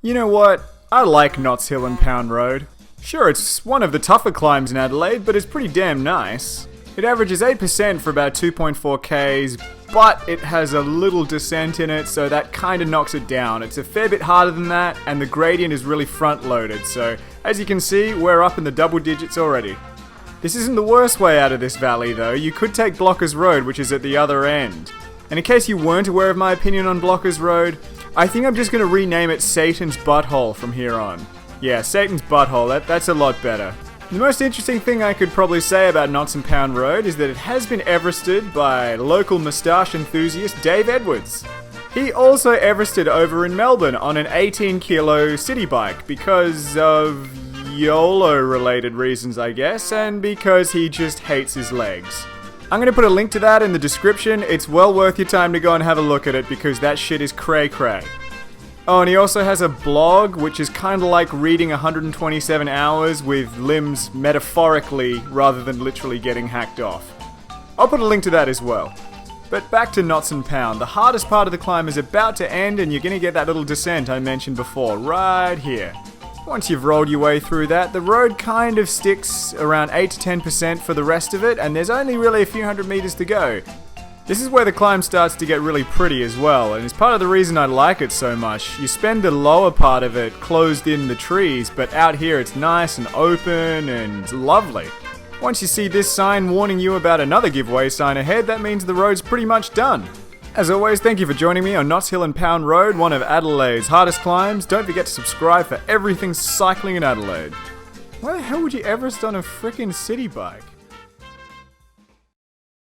You know what? I like Notts Hill and Pound Road. Sure, it's one of the tougher climbs in Adelaide, but it's pretty damn nice. It averages 8% for about 2.4 Ks, but it has a little descent in it, so that kinda knocks it down. It's a fair bit harder than that, and the gradient is really front-loaded, so as you can see, we're up in the double digits already. This isn't the worst way out of this valley though. You could take Blockers Road, which is at the other end. And in case you weren't aware of my opinion on Blockers Road, I think I'm just going to rename it Satan's Butthole from here on. Yeah, Satan's Butthole, that's a lot better. The most interesting thing I could probably say about Notts and Pound Road is that it has been Everested by local moustache enthusiast Dave Edwards. He also Everested over in Melbourne on an 18-kilo city bike because of YOLO-related reasons, I guess, and because he just hates his legs. I'm going to put a link to that in the description. It's well worth your time to go and have a look at it because that shit is cray-cray. Oh, and he also has a blog, which is kind of like reading 127 hours with limbs metaphorically rather than literally getting hacked off. I'll put a link to that as well. But back to Notts and Pound. The hardest part of the climb is about to end and you're going to get that little descent I mentioned before, right here. Once you've rolled your way through that, the road kind of sticks around 8 to 10% for the rest of it, and there's only really a few hundred meters to go. This is where the climb starts to get really pretty as well, and it's part of the reason I like it so much. You spend the lower part of it closed in the trees, but out here it's nice and open and lovely. Once you see this sign warning you about another giveaway sign ahead, that means the road's pretty much done. As always, thank you for joining me on Notts Hill and Pound Road, one of Adelaide's hardest climbs. Don't forget to subscribe for everything cycling in Adelaide. Why the hell would you Everest on a frickin' city bike?